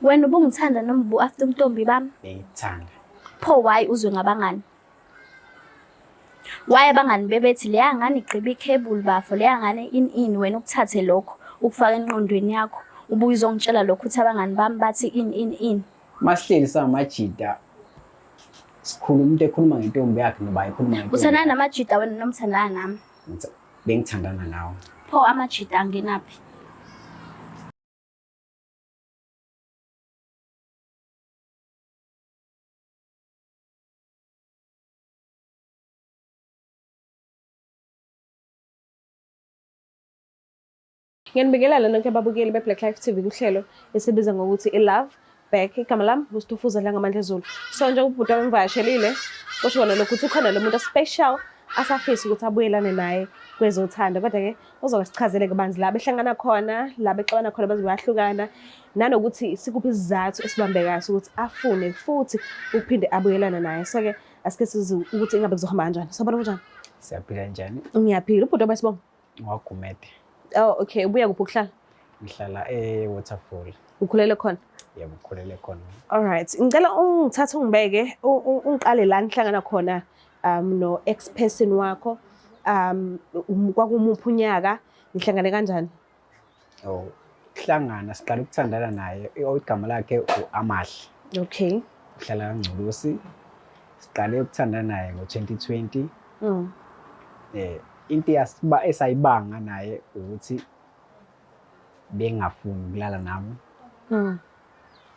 Wena ubungithanda noma after umntombi bami? Bengithanda. Pho why uzwe ngabangani? Why abangani bebethi leya ngane igqiba ikhebuli bafo leya ngane in wena ukuthathe lokho ukufaka enqondweni yakho ubuye uzongitshela lokho uthi abangani bami bathi in. Masihleli samajida sikhuluma umuntu ekhuluma ngentombi yakhe noba ekhuluma ngentombi. Uthandana namajida wena noma uthandana nami? Bengithandana nawe. Pho amajida angenaphi? Ngiyanibingelela nonke ababukeli be-Black Life TV kuhlelo esibiza ngokuthi i-Love Back. Igama lami nguStufuza Dlangamandla Zulu. So nje ubhuti wami ngivakashelile kusho kona lokho ukuthi ukhona lo muntu special asafisa ukuthi abuyelane naye kwezothando. Kodwa-ke uzoke sichazele kabanzi la behlangana khona, la bexabana khona baze bayahlukana, nanokuthi sikuphi isizathu esibambekayo ukuthi afune futhi uphinde abuyelane naye. So-ke asike sizwe ukuthi ingabe kuzohamba kanjani. Sabona kunjani? Siyaphila njani? Ngiyaphila. Ubhuti wami sibonga. Ngwagumede. Oh, okay. Ubuya kuphi ukuhlala? Ngihlala e-Waterfall. Ukhulele khona? Yebo, ukhulele khona. All right. Ngicela ungithathe ungibeke ungiqale la nihlangana khona no ex person wakho. Kwakumuphi unyaka nihlangane kanjani? Oh, sihlangana siqala ukuthandana naye. Igama lakhe uAmahle. Okay. Uhlala kaNgculusi. Siqale ukuthandana naye ngo-2020. Into esayibanga naye ukuthi bengafuni ukulala nami.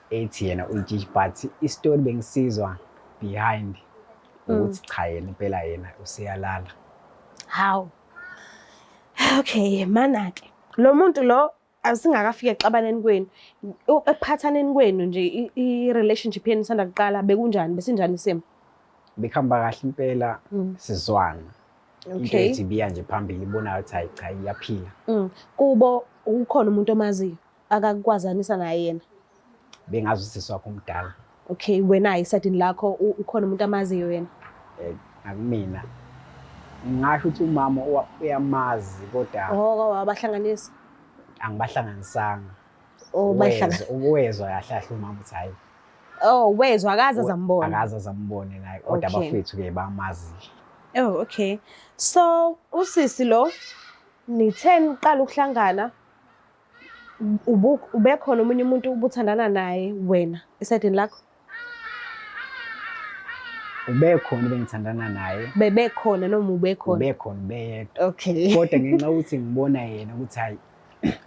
Ethi yena uyitshitshi but istory bengisizwa behind ukuthi cha yena impela yena useyalala. How? Okay, mana-ke. Lo muntu lo asingakafika exabaneni kwenu. Ekuphathaneni kwenu nje i-relationship yenu sanda kuqala bekunjani? Besinjani isimo? Bekhamba kahle impela sizwana. Okay. Into ethi biya nje phambili ibona ukuthi hayi cha iyaphila. Kubo ukhona umuntu omaziyo akakwazanisa naye yena? Bengazi usisi wakho omdala. Okay, wena isidini lakho ukhona umuntu amaziyo yena? Akumina. Ngisho ukuthi umama uyamazi kodwa wabahlanganisa? Angibahlanganisanga. Uwezwa kahle umama uthi hayi. Oh, wezwa akaza zambona. Akaza zambone naye kodwa abafethu ke bamazi. Oh, okay. So usisi lo nithe niqala ukuhlangana ubekhona omunye umuntu ubuthandana naye wena esidini lakho? Ubekhona bengithandana naye. Bebekhona noma ubekhona? Ubekhona beyedwa. Okay. Kodwa ngenxa ukuthi ngibona yena ukuthi hayi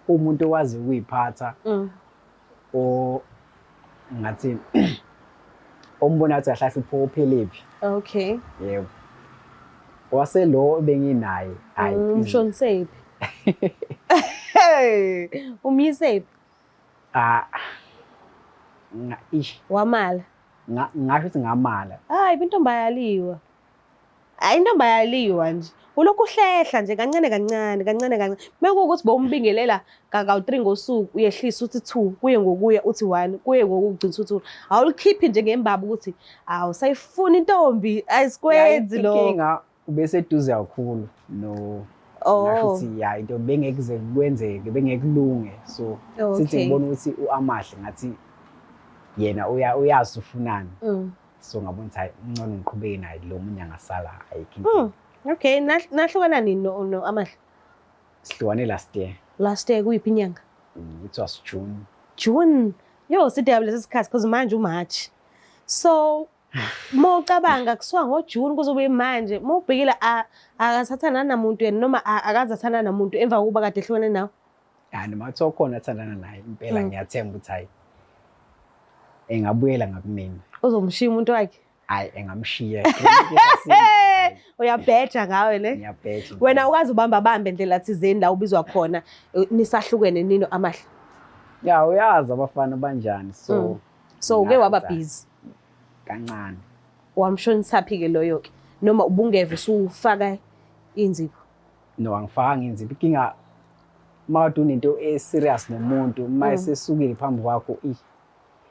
umuntu owazi ukuyiphatha ngathi ombona ukuthi ahlahla uphophelepi. Okay. Yebo. Waselo benginaye hayi umshonisepi. Hey, umyisephi? Wamala. Ngasho ukuthi ngamala. Hayi intombi ayaliwa. Hayi intombi ayaliwa nje. Ulokhu uhlehla nje kancane. Mekuwukuthi bowumbingelela ka-3 ngosuku uyehlisa uthi 2, kuye ngokuya uthi 1, kuye ngokugcina uthi 2. Awulikhiphi nje ngembaba ukuthi awusayifuna intombi ayisikwenzi lo. Inkinga ubeseduze kakhulu no. Ngasho ukuthi ya into bengekuze kwenzeke bengekulunge so sithi ngibona ukuthi uAmahle ngathi yena uyazi ufunani. So ngabona ukuthi hayi ngcono ngiqhubeke naye lo munye angasala ayikho. Okay, nahlukana nini no Amahle? Sihlukane last year. Last year kuyiphi inyanga? It was June. June. Yo sidabule lesikhathi because manje uMarch. So mocabanga kusuka ngoJune kuzobe manje mawubhekile akathathana namuntu yena noma akazathana namuntu emva kokuba kade ehlukene nawe? Noma kuthiwa khona athandana naye impela ngiyathemba ukuthi hayi engabuyela ngakumina. Uzomshiya umuntu wakhe? Hayi engamshiya. Uyabheja ngawe ne? Ngiyabheja. Wena ukazi ubamba indlela thizeni la ubizwa khona nisahlukene nino Amahle? Ya uyazi abafana banjani so uke waba busy kancane. Wamshonisa phi ke loyo ke noma ubungeve usufaka inzipho? No angifanga inzipho inkinga mawuthi unento serious nomuntu mayesesukile phambi kwakho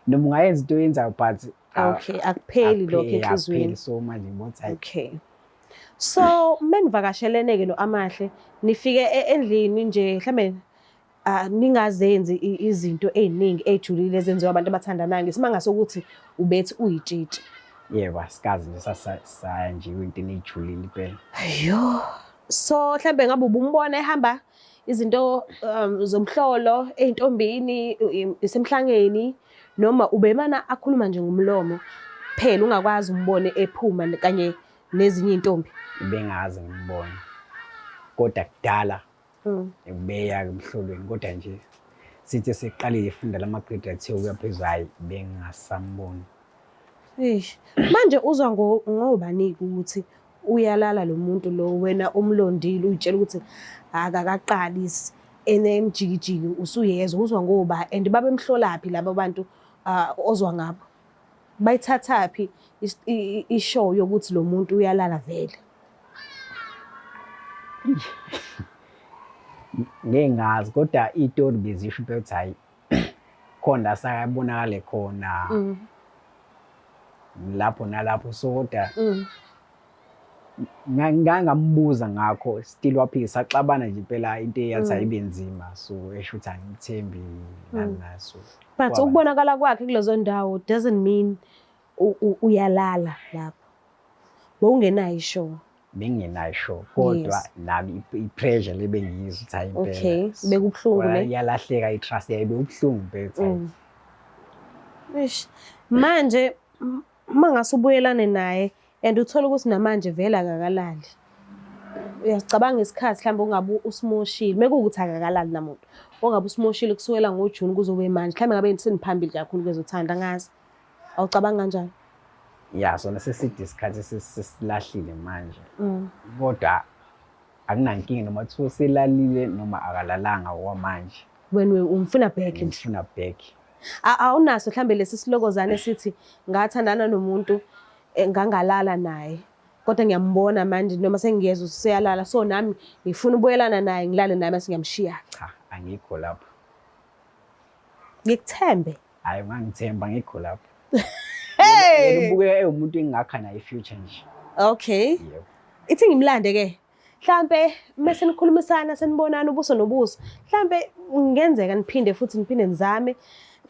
noma ungayenza into yenzayo but okay akupheli lokho enhlizweni. So manje ngibona okay. So menivakashelene ke noAmahle nifike endlini nje mhlambe ningazenzi izinto ey'ningi ey'julile ezenziwa abantu abathandanayo ngesimanga sokuthi ubethi uyitshitshi. Yebo, asikazi nje sasaya nje kwintini ejulile impela. Ayo. So mhlambe ngabe ubumbona ehamba izinto zomhlolo ey'ntombini isemhlangeni noma ubemana akhuluma nje ngomlomo phela ungakwazi umbone ephuma kanye nezinye iy'ntombi? Bengazi ngimbone. Kodwa kudala ubeya emhlolweni kodwa nje sithi seqalile ifunda lama-grade athe ukuya phezulu hayi bengasamboni. Manje uzwa ngobani-ke ukuthi uyalala lo muntu lo wena umlondile uyitshela ukuthi akakaqalisi enemjikijiki usuyezwa uzwa ngoba and babemhlolaphi labo bantu ozwa ngabo? Bayithathaphi ishow yokuthi lo muntu uyalala vele? Ngingazi kodwa itori bezisho ukuthi hayi khona sakabonakale khona lapho nalapho so kodwa ngangambuza ngakho still waphika saxabana nje impela into eyathi ayibenzima so esho ukuthi angithembi naso. But ukubonakala kwakhe kulezo ndawo doesn't mean uyalala lapho. Bowungenayo ishow? Bengenayo ishow kodwa nami i-pressure lebengiyizwa ukuthi hayi impela. Okay, bekubuhlungu ne? Yalahleka i-trust yayibe ubuhlungu bethu. Manje mangase ubuyelane naye and uthola ukuthi namanje vele akakalali. Uyacabanga isikhathi mhlawumbe ungabe usimoshile mekuwukuthi akakalali namuntu. Ongabe usimoshile kusukela ngoJune kuzobe manje mhlawumbe ngabe seniphambili kakhulu kwezothanda ngazi. Awucabanga kanjani? Ya sona seside isikhathi sesilahlile manje. Kodwa akunankinga noma kuthiwa selalile noma akalalanga okwamanje. Wena umfuna back nje? Ngifuna back. Awunaso mhlambe lesi silokozane sithi ngathandana nomuntu ngangalala naye kodwa ngiyambona manje noma sengiyezwa useyalala so nami ngifuna ubuyelana naye ngilale naye mase ngiyamshiya? Cha, angikho lapho. Ngikuthembe? Hayi ungangithemba ngikho lapho. Hey, ubuke umuntu engakha naye future nje. Okay. Yebo. Ithi ngimlande ke. Mhlambe mase nikhulumisana senibonana ubuso nobuso. Mhlambe ngenzeka niphinde futhi niphinde nizame.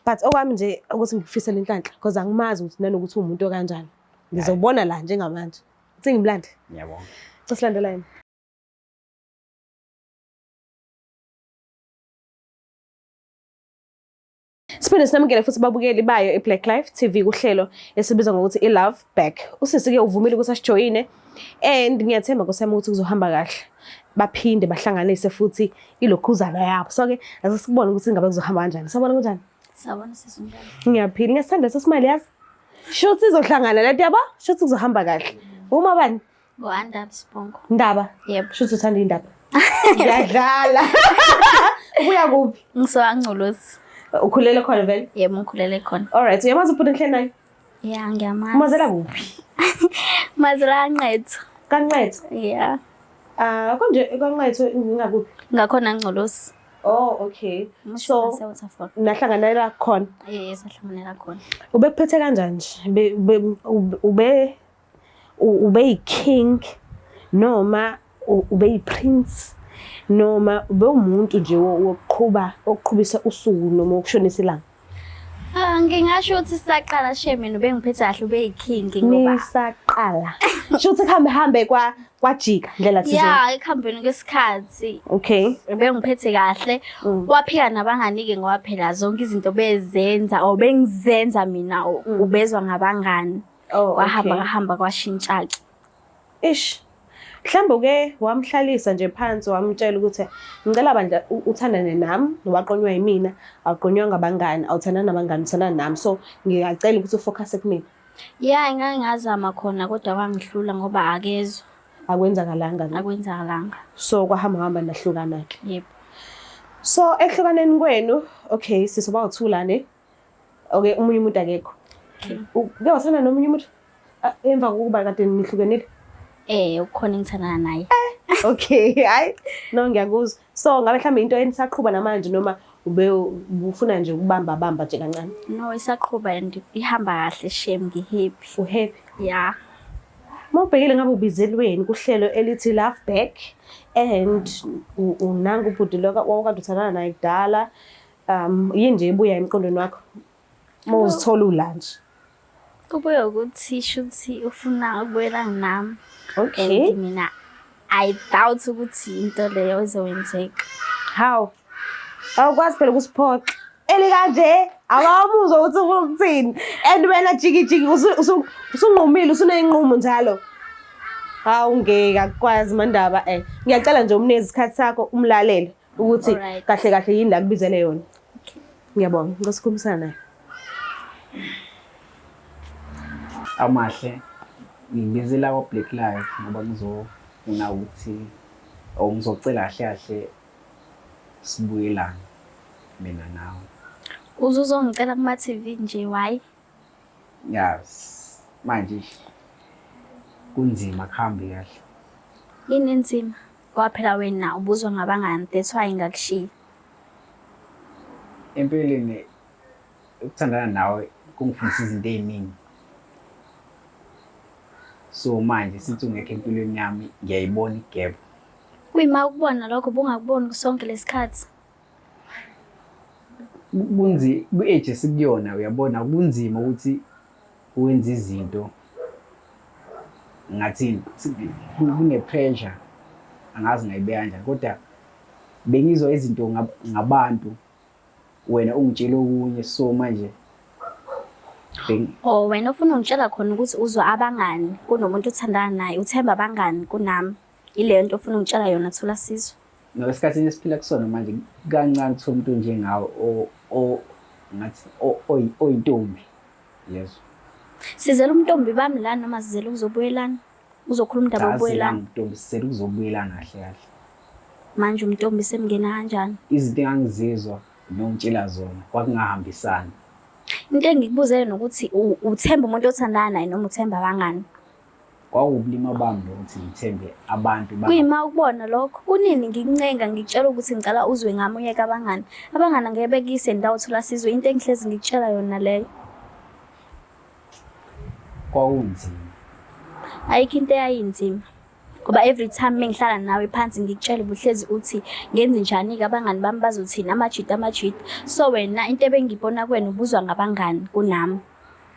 But okwami nje ukuthi ngifisele inhlanhla because angimazi ukuthi nanokuthi umuntu okanjani. Ngizobona la njengamanje. Ithi ngimlande. Ngiyabonga. Sesilandela yini? Siphinde sinamukele futhi babukeli bayo eBlack Life TV kuhlelo esibiza ngokuthi iLove Back. Usisi-ke uvumile ukuthi asijoyine and ngiyathemba Nkosiyami ukuthi kuzohamba kahle. Baphinde bahlanganise futhi ilokhuzana yabo. So-ke asisibone ukuthi ngabe kuzohamba kanjani. Sabona kanjani? Sawubona sisundala. Ngiyaphila ngesithanda sesimali yazi. Shothi izohlangana lento yabo. Shothi kuzohamba kahle. Uma bani? Ngo-Andaba Sibongo. Ndaba? Yebo. Shothi uthanda indaba. Ngiyadlala. Ubuya kuphi? Ngisowangcolosi. Ukhulele khona vele? Yebo ngikhulele khona. Alright, uyamazi uphinde ngihleli naye? Ya ngiyamazi. Umazela kuphi? Mazela kaNqetho. KaNqetho? Ya. Konje kaNqetho ngingakuphi? Ngakhona Ngcolosi. Oh, okay. So Waterfall. nahlanganela khona. Sahlanganela khona. Ubekuphethe kanjani nje? Ube yi-king noma ube yi-prince noma ube umuntu nje wokuqhubisa usuku noma wokushonisa ilanga? Ngingasho ukuthi sisaqala shemini ubengiphethe kahle ube yiking ngoba nisaqala. Shuthi hambe kwajika ndlela thizeni. ya ekuhambeni kwesikhathi. Okay. Ubengiphethe kahle. Waphika nabanganike ngoba phela zonke izinto bezenza or bengizenza mina ubezwa ngabangani. Wahamba kwashintsha-ke. Ish. Mhlawumbe wamhlalisa nje phansi wamtshela ukuthi ngicela bandla uthandane nami nowaqonywa yimina awuqonywa ngabangani awuthandana nabangani uthandana nami so ngiyacela ukuthi ufocus kumina. Ya ngingazama khona kodwa wangihlula ngoba akezwe. Akwenzakalanga. So kwahamba nahlukana ke. Yebo. So ehlukaneni kwenu okay sisoba uthulane. Okay umunye umuntu akekho. Ke wasana nomunye umuntu emva kokuba kade nihlukenile? Ukhona engithandana naye. Okay, hayi. No ngiyakuzwa. So ngabe mhlambe into enisaqhubha namanje noma ufuna nje ukubamba nje kancane? No isaqhubha and ihamba kahle shame ngihappy. Uhappy? Ya. Mawubhekile ngabe ubizelweni kuhlelo elithi Love Back and unanga ubhuti lo wawukade uthandana naye kudala. Yini nje ibuya emqondweni wakho mawuzithola ulanje? Kubuye ukuthi shuthi ufuna ukubuyelana nami. Okay. And mina I doubt ukuthi into leyo izokwenzeka. How? Awukwazi phela ukusiphoxa. Elikanje awamuzwa ukuthi ufuna ukuthini. And wena jiki usunqumile usuneyinqumo njalo. Hawu ngeke akukwazi mandaba ngiyacela nje umnezi isikhathi sakho umlalele ukuthi kahle kahle yini la kubizele yona. Ngiyabonga ngosikhulumisana naye. Amahle ngibizela kwa Black Life ngoba ngizofuna ukuthi ngizocela kahle kahle sibuyelane mina nawe. Uzongicela kuma TV nje why? Yes. Manje kunzima kuhambe kahle. Yini enzima? Ngoba phela wena ubuzwa ngabangani, that's why ngakushiya. Empeleni ukuthandana nawe kungifundisa izinto eziningi. So manje sithi ungekho empilweni yami ngiyayibona igap. Kuyima ukubona lokho bungakuboni sonke lesikhathi. Ku-age esikuyona uyabona kunzima ukuthi uwenze izinto ngathi kune-pressure angazi ngayibeka kanjani kodwa bengizwa izinto ngabantu wena ungitshela okunye so manje wena ufuna ungitshela khona ukuthi uzwa abangani kunomuntu othandana naye uthemba abangani kunami ile nto ufuna ungitshela yona thola sizwe. No esikhathini esiphila kusona manje kancane uthola umuntu njengawe ngathi oyintombi. Yes. Sizela umntombi bami la noma sizela ukuzobuyelana uzokhuluma indaba yokubuyelana. Umntombi sizela ukuzobuyelana kahle kahle. Manje umntombi semngena kanjani? Izinto engangizizwa nongitshela zona kwakungahambisani. Into engikubuzele nokuthi uthemba umuntu othandana naye noma uthemba abangani? Kwawubulima bami ukuthi ngithembe abantu kuyima ukubona lokho kunini ngikuncenga ngikutshela ukuthi ngicela uzwe ngami uyeka abangani angeke bekise ndawo thola sizwe into engihlezi ngikutshela yona leyo. Kwakunzima. Ayikho into eyayinzima ngoba every time mengihlala nawe phansi ngikutshela ubuhlezi uthi ngenze njani abangani bami bazothina amajita so wena into ebengibona kuwena ubuzwa ngabangani kunami.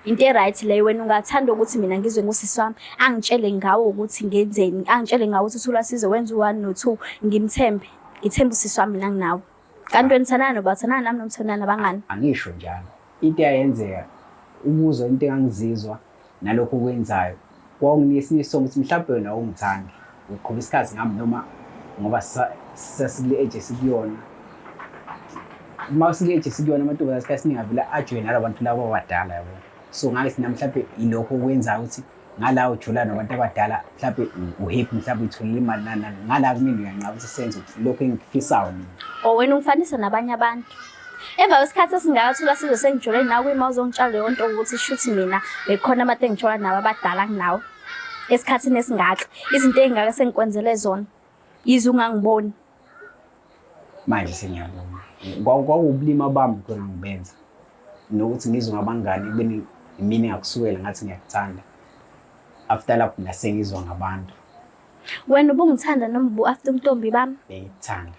Into right leyo wena ungathanda ukuthi mina ngizwe ngosisi wami angitshele ngawo ukuthi ngenzeni angitshele ngawo ukuthi thola sizwe wenza u1 no2 ngimthembe ngithemba usisi wami mina nginawe kanti wena uthandana nobathandana nami nomthandana abangani. Angisho njalo into eyenzeka ukuzwa into engangizizwa nalokho kwenzayo kwawunginika isinyathelo ukuthi mhlawumbe wena ungithandi uqhubha isikhathi ngami noma ngoba sasile age esikuyona masile age esikuyona amantombazane isikhathi siningi avela ajoyina labantu labo abadala yabo. So ngathi mhlawumbe ilokho kwenza ukuthi ngala ujula nabantu abadala mhlawumbe uhappy mhlawumbe uthola imali nani ngala kumina ngiyanqaba ukuthi senze lokho engifisayo mina. Wena ungifanisa nabanye abantu. Emva kwesikhathi esingakathola sizwe sengijole nawe kuyima uzongitshela yonto ukuthi shuthi mina bekhona abantu engijula nabo abadala kunawe. Esikhathini esingaka izinto ezingaka sengikwenzele zona yize ungangiboni. Manje sengiyabona. Kwawubulima bami khona ngibenza nokuthi ngizwe ngabangani beni mina ngakusukela ngathi ngiyakuthanda. After lapho nasengizwa ngabantu. Wena ubungithanda noma after umntombi bami? Bengithanda.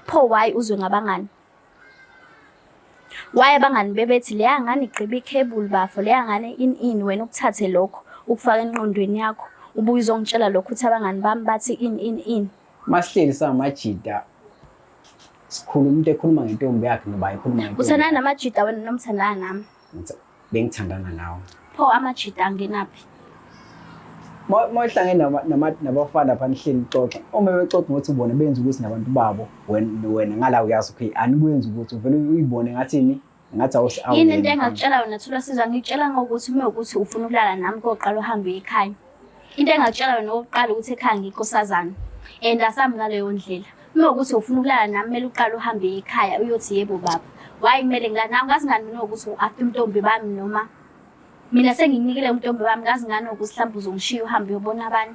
Pho why uzwe ngabangani? Why abangani bebethi leya ngane igqiba ikhebuli bafo leya ngane in wena ukuthathe lokho ukufaka enqondweni yakho ubuye uzongitshela lokho ukuthi abangani bami bathi in. Masihleli samajida sikhuluma umuntu ekhuluma ngentombi yakhe noba ekhuluma ngentombi. Uthandana namajida wena nomthandana nami? Bengithandana nawe. Pho amajida angenaphi? Mawuhlangene nabafana phanihleni xoxa uma bexoxa ngokuthi ubone benza ukuthi nabantu babo wena ngala uyazi okay anikwenza ukuthi uvele uyibone ngathini ngathi awusi yini into engakutshela wena thola sizwe ngikutshela ngokuthi ukuthi ufuna ukulala nami koqala uhambe ekhaya. Into engakutshela wena oqala ukuthi ekhaya ngikosazana and asambi ngaleyo ndlela ukuthi ufuna ukulala nami kumele uqala uhambe ekhaya uyothi yebo baba why kumele ngilala nawe ngazi ngani mina ukuthi after umntombi bami noma mina senginikele umntombi bami ngazi ngani ukuthi mhlawumbe uzongishiya uhambe uyobona abanye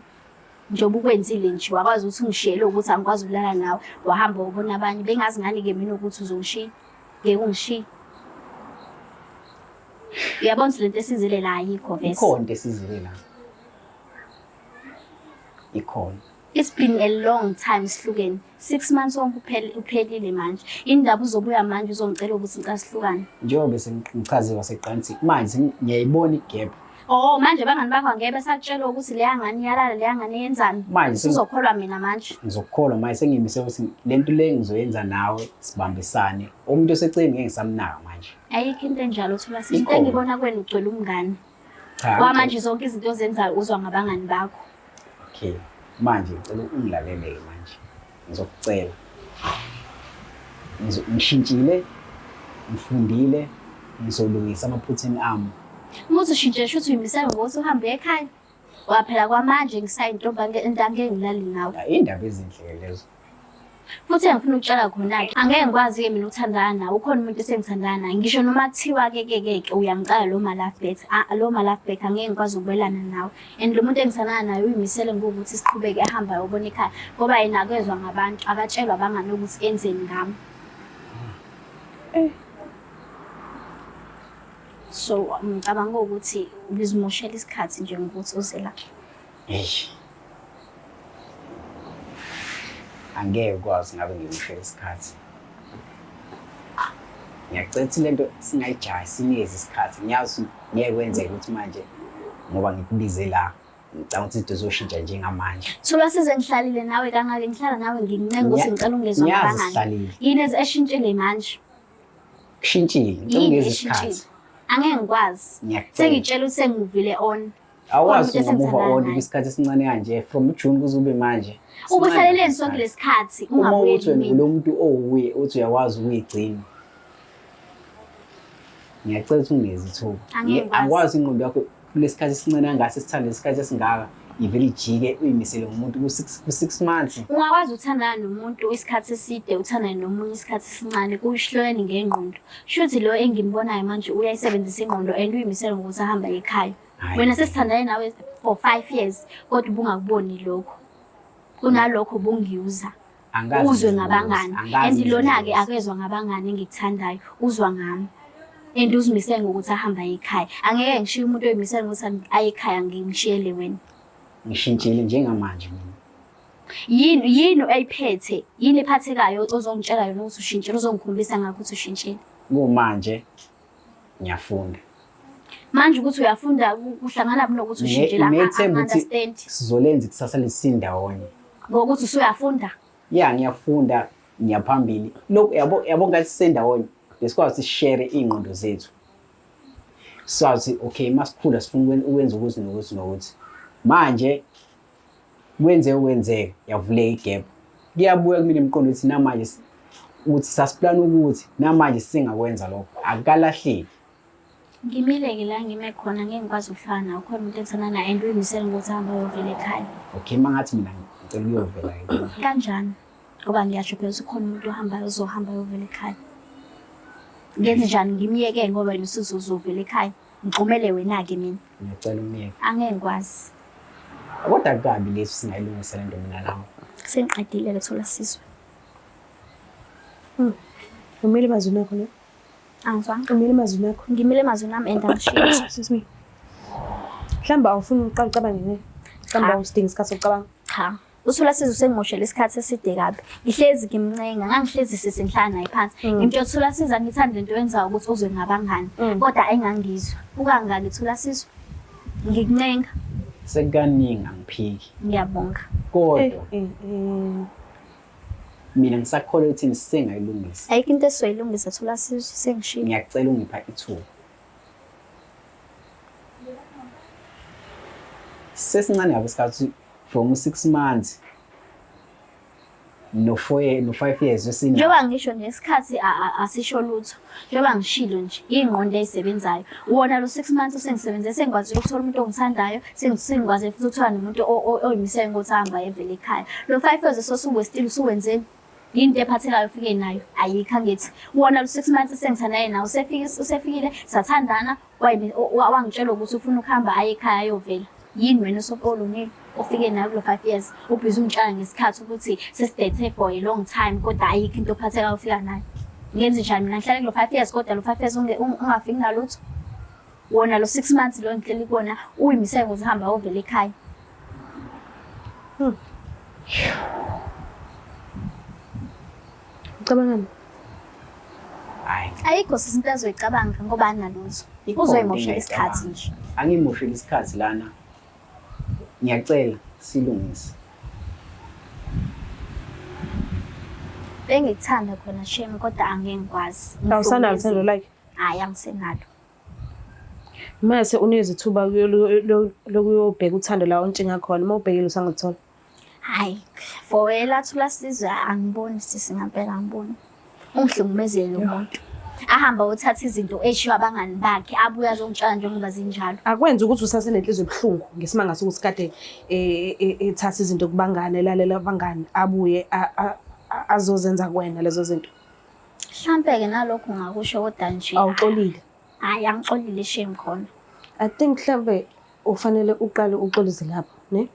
njengoba ukwenzile nje wakwazi ukuthi ungishiyele ukuthi angikwazi ukulala nawe wahamba ubona abanye bengazi ngani ke mina ukuthi uzongishiya ngeke ungishiye. Uyabona lento esizile la ayikho vese. Ikhona into esizile la. Ikhona. It's been a long time sihlukene. 6 months wonke uphelile manje. Indaba uzobuya manje uzongicela ukuthi ngicela sihlukane. Njengoba sengichaze waseqansi manje ngiyayibona igap. Oh manje abangani bakho angeke besakutshela ukuthi leya ngane iyalala leya ngane yenzani. Manje sizokholwa mina manje. Ngizokukholwa manje sengimise ukuthi lento le ngizoyenza nawe sibambisane. Umuntu oseceni ngeke ngisamnaka manje. Ayikho into enjalo thola into engibona kwena ugcwele umngane. Wa manje zonke izinto ozenzayo uzwa ngabangani bakho. Okay. Manje ngicela ungilalele manje. Ngizokucela. Ngishintshile, ngifundile, ngizolungisa amaphuthini ami. Uma uzoshintsha shuthi uyimisela ngokuthi uhambe ekhaya. Waphela kwamanje ngisayintombi angeke ngilali nawe. Indaba ezinhle lezo. Futhi ngifuna ukutshela khona-ke angeke ngikwazi-ke mina ukuthandana nawe ukhona umuntu esengithandana naye ngisho noma kuthiwa-ke uyangicala lo malafbet lo malafbet angeke ngikwazi ukubelana nawe and lo muntu engithandana naye uyimisele ngokuthi siqhubeke ahamba ayobona ekhaya ngoba yena akezwa ngabantu akatshelwa abangani ukuthi enzeni ngami. So ngicabanga ukuthi ngizimoshela isikhathi nje ngokuthi uze la. Angeke ukwazi ngabe ngimshela isikhathi. Ngiyacela ukuthi lento singayijahi sinikeze isikhathi. Ngiyazi ngeke kwenzeke ukuthi manje ngoba ngikubize la ngicabanga ukuthi izinto zizoshintsha njengamanje. Thola size ngihlalile nawe kangake ngihlala nawe ngincenga ukuthi ngicela ungezwe ngabangani. Yini ezishintshile manje? Kushintshile ngicela ungeze isikhathi. Angeke ngikwazi. Sengitshela ukuthi sengivile on. Awazi ukumuva on isikhathi esincane kanje from June kuzube manje. Ubuhlaleleni sonke lesikhathi ungabuye kimi. Lo muntu owuye uthi uyawazi ukuyigcina. Ngiyacela ukuthi ungeze ithuba. Akwazi ingqondo yakho kulesikhathi esincane kangase sithande isikhathi esingaka ivele ijike uyimisele ngomuntu ku6 months. Ungakwazi uthandana nomuntu isikhathi eside uthandane nomunye isikhathi esincane kuyihloleni ngengqondo. Shuthi lo engimbonayo manje uyayisebenzisa ingqondo and uyimisele ngokuthi ahamba ekhaya. Wena sesithandane nawe for 5 years kodwa ubungakuboni lokho. Kunalokho bungiyuza. Uzwe ngabangani. And lona-ke akezwa ngabangani engikuthandayo. Uzwa ngami. And uzimisele ngokuthi ahamba ekhaya. Angeke ngishiye umuntu oyimisele ngokuthi aye ekhaya ngimshiyele wena. Ngishintshile njengamanje mina. Yini ayiphethe? Yini ephathekayo ozongitshela yona ukuthi ushintshile uzongikhombisa ngakho ukuthi ushintshile? Manje ngiyafunda. Manje ukuthi uyafunda uhlangana nokuthi ushintshile understand. Sizolenza ikusasa lesindawonye. Ngokuthi usuyafunda? Yeah, ngiyafunda ngiyaphambili. Lokho yabo ngathi sendawonye. Lesikwazi share ingqondo zethu. Sathi okay masikhula sifuna ukwenza ukuthi nokuthi. Manje wenzeke yavule igap. Kuyabuya kumina emqondo ukuthi namanje uthi sasiplan ukuthi namanje singakwenza lokho akalahleki. Ngimile la ngime khona ngeke ngikwazi ukuhlala nawe khona umuntu ethana naye and uyimisela ukuthi hamba uyovela ekhaya. Okay mangathi mina ngicela uyovela ekhaya. Kanjani? Ngoba ngiyasho phela ukhona umuntu ohambayo uzohamba uyovela ekhaya. Ngenze njani ngimiyeke ngoba yena usuzovela ekhaya. Ngixumele wena-ke mina. Ngiyacela umiyeke. Angeke ngikwazi. Kodwa kabi leso singayilungisa lento mina nawe. Sengiqedile Thola Sizwe. Umile mazwi akho ne? Angizwanga. Umile mazwi akho. Ngimile mazwi nami and angishiya. Excuse me. Mhlamba awufuni uqabucabange ne? Mhlamba usidinga isikhathi sokucabanga. Cha. Thola Sizwe sengimoshela isikhathi eside kabi. Ngihlezi ngimncenga, ngangihlezi sisenhlala naye phansi. Ngimtshela Thola Sizwe ngithanda into yenzayo ukuthi uzwe ngabangani. Kodwa ayingangizwa. Ukangaki Thola Sizwe? Ngikuncenga. Sekukaningi angiphiki. Ngiyabonga. Kodwa mina ngisakholwa ukuthi nisengayilungisa. Ayikho into esizoyilungisa Thola Sizwe sengishilo. Ngiyacela ungipha ithuba. Sesincane yabe isikhathi from 6 months no 5 years wesinye. Njengoba ngisho nje isikhathi asisho lutho. Njengoba ngishilo nje ingqondo eyisebenzayo. Wona lo 6 months usengisebenze sengikwazi ukuthola umuntu ongithandayo, sengikwazi futhi ukuthola nomuntu oyimisele ngokuthi ahamba evele ekhaya. Lo 5 years sosuwe still usuwenze into ephathekayo ufike nayo ayikho angithi. Wona lo 6 months esengithanaye nawe usefikile sathandana wangitshela ukuthi ufuna ukuhamba aye ekhaya ayovela. Yini wena osofolunile ufike nayo lo 5 years ubhizi ungitshela ngesikhathi ukuthi sesidate for a long time kodwa ayikho into ophathekayo ufika nayo. Ngenze njani mina ngihlale kulo 5 years kodwa lo 5 years ungafiki nalutho. Wona lo 6 months lo ngihleli kona uyimisele ukuthi hamba ovela ekhaya. Ucabangani? Hayi. Ayikho into azoyicabanga ngoba analuzo. Uzoyimoshela isikhathi nje. Angimoshela isikhathi lana. Ngiyacela silungise. Bengikuthanda khona shame kodwa angeke ngikwazi. Awusanalo uthando like? Hayi angisenalo. Mase unezithuba lokuyobheka uthando la ontshinga khona uma ubhekile usangalithola. Hayi, for elathula sizwe angiboni sisi ngempela angiboni. Ungihlukumezele lo muntu. Ahamba uthatha izinto eshiwa abangani bakhe abuya azongitshela njengoba zinjalo. Akwenza ukuthi usasenenhliziyo ebuhlungu ngesimanga sokuthi kade ethatha izinto kubangane elalela abangani abuye azozenza kuwena lezo zinto. Mhlambe ke nalokho ngakusho kodwa nje. Awuxolile. Hayi angixolile shame khona. I think mhlambe ufanele uqale uxolise lapho, ne?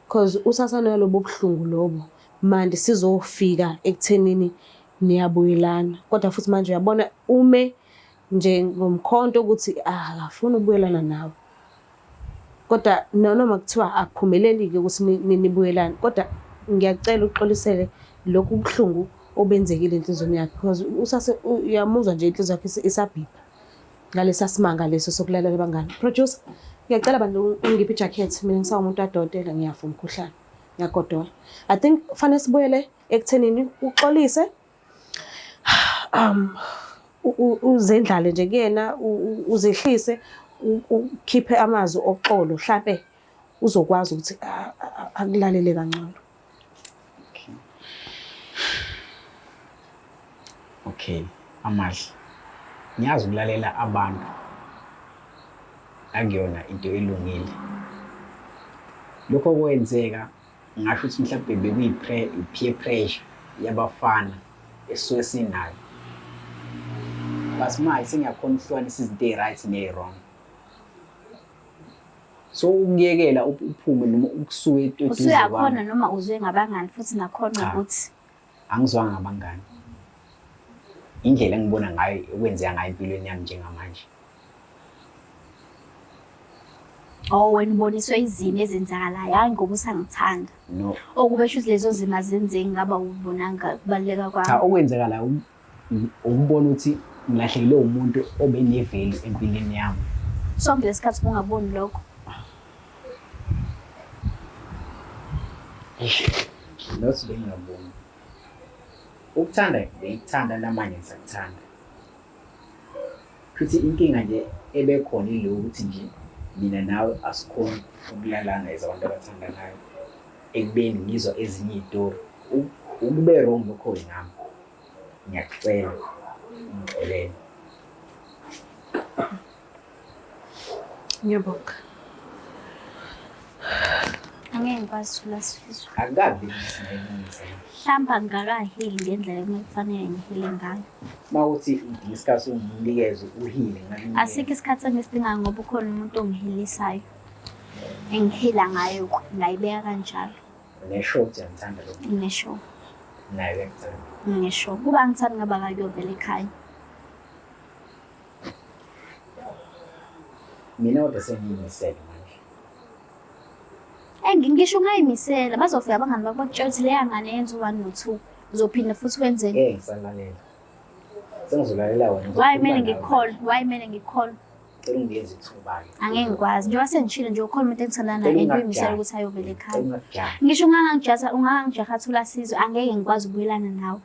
Because usasana lobo buhlungu lobo manje sizofika ekuthenini niyabuyelana kodwa futhi manje uyabona ume nje ngomkhonto ukuthi akafuni ukubuyelana nawe. Kodwa noma kuthiwa akuphumeleli ke ukuthi nibuyelane kodwa ngiyacela uxolisele lokhu buhlungu obenzekile enhlizweni yakhe because uyamuzwa nje inhliziyo yakhe isabhipha ngalesa simanga leso sokulalela abangani. Producer ngiyacela bandlu ungiphi ijacket mina ngisawumuntu adodela ngiyafa umkhuhlane ngiyagodola. I think fanele sibuyele ekuthenini uxolise uzendlale nje kuyena uzehlise ukhiphe amazwi oxolo mhlambe uzokwazi ukuthi akulalele kangcono. Okay, Amahle. Ngiyazi ukulalela abantu. Akuyona into elungile. Lokho kwenzeka ngasho ukuthi mhlawumbe bekuyi-peer pressure yabafana esisuke sinayo. Basi manje sengiyakhona ukuhlukanisa izinto ezi-right ne-wrong. So ukuyekela uphume noma ukusuka eduze kwami. Usuyakhona noma uzwe ngabangani futhi nakhona ukuthi angizwanga ngabangani. Indlela engibona ngayo ukwenzeka ngayo empilweni yami njengamanje. Oh wena uboniswe izimo ezenzakalayo hayi ngoba usangithanda. No. Okube shuthi lezo zima zenzeki ngaba ubonanga kubaleka kwami. Cha okwenzakala ukubona ukuthi ngilahlekile umuntu obeneveli empilweni yami. Sonke lesikhathi ungaboni lokho. Nothi bengingaboni. Ukuthanda bengithanda namanje ngisakuthanda. Futhi inkinga nje ebekhona ile ukuthi nje mina nawe asikhona ukulalana ezabantu abathandanayo. Ekubeni ngizwa ezinye izitori. Ukube wrong lokho ngami. Ngiyacela. Ngixolele. Ngiyabonga. Angeke ngikwazi ukula sizwe. Akabi ngisinayilungisa. Mhlamba ngakahili ngendlela ekufanele ngihile ngayo. Mawuthi isikhathi unginikeze uhile ngani. Asikho isikhathi engisidinga ngoba ukhona umuntu ongihilisayo. Engihila ngayo ngayibeka kanjalo. Neshow ngiyamthanda lo. Neshow. Naye ngiyamthanda. Neshow. Kuba ngithanda ngaba kayovela ekhaya. Mina kodwa sengiyimisele manje. Ngisho ungayimisela bazofika abangani bakho bakutshela ukuthi leya ngane yenza 1 no 2 uzophinda futhi wenzeni. Ngisalalela. Sengizolalela wena. Why kumele ngicall? Cela ungenze ithuba ke. Angeke ngikwazi njengoba sengishilo nje ukhona umuntu engithandana naye engiyimisela ukuthi ayovela ekhaya. Ungajaha. Ngisho ungangijaha thula sizwe angeke ngikwazi ukubuyelana nawe.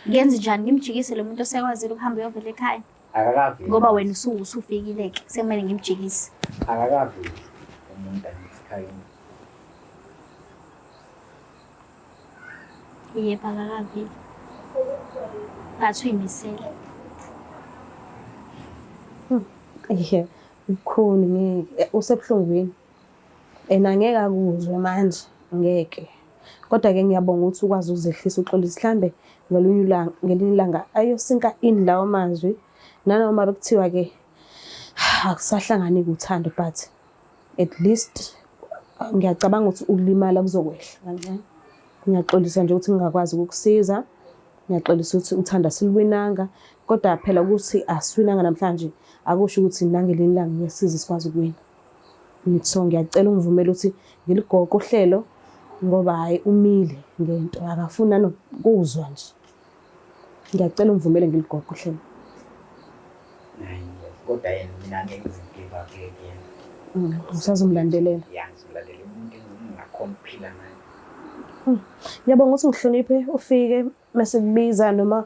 Ngenze njani ngimjikise lo muntu osekwazile ukuhamba uyovela ekhaya? Akakaveli. Ngoba wena usufikile ke sekumele ngimjikise. Akakaveli umuntu angikhayini. Yebo akakaveli. Bathi uyimisele. Yeah, ukhona ngeke usebuhlungwini. Angeke akuzwe manje ngeke. Kodwa ke ngiyabonga ukuthi ukwazi uzehlisa uxolisa mhlambe ngelinye ilanga ayosinka in lawo mazwi nanoma bekuthiwa ke akusahlangani kuthando but at least ngiyacabanga ukuthi ukulimala kuzokwehla kanjani. Ngiyaxolisa nje ukuthi ngingakwazi ukukusiza. Ngiyaxolisa ukuthi uthanda silwinanga kodwa phela ukuthi asiwinanga namhlanje akusho ukuthi nangelinye ilanga ngiyasiza sikwazi ukuwina. So ngiyacela ungivumele ukuthi ngiligoqo uhlelo ngoba hayi umile ngento akafuna nokuzwa nje. Ngiyacela ungivumele ngiligoqe uhlelo. Kodwa yena mina ngeke ngizigive up again. Usazomlandelela. Ngizomlandelela umuntu engingakhona ukuphila naye. Ngiyabonga ukuthi ngihloniphe ufike mase kubiza noma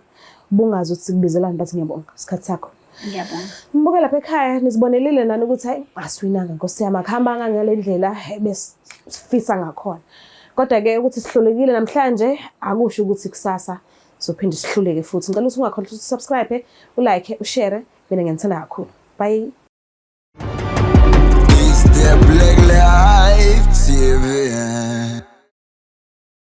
bungazi ukuthi sikubizelani bathi ngiyabonga isikhathi sakho. Ngiyabonga. Mbuke lapha ekhaya nisibonelile nani ukuthi hayi asiwinanga Nkosi yami akuhambanga ngale ndlela besifisa ngakhona. Kodwa ke ukuthi sihlulekile namhlanje akusho ukuthi kusasa sophinde sihluleke futhi. Ngicela ukuthi ungakhohlwa ukuthi subscribe, ulike, ushare. Mina ngiyithanda kakhulu. Bye. It's the Black Life TV.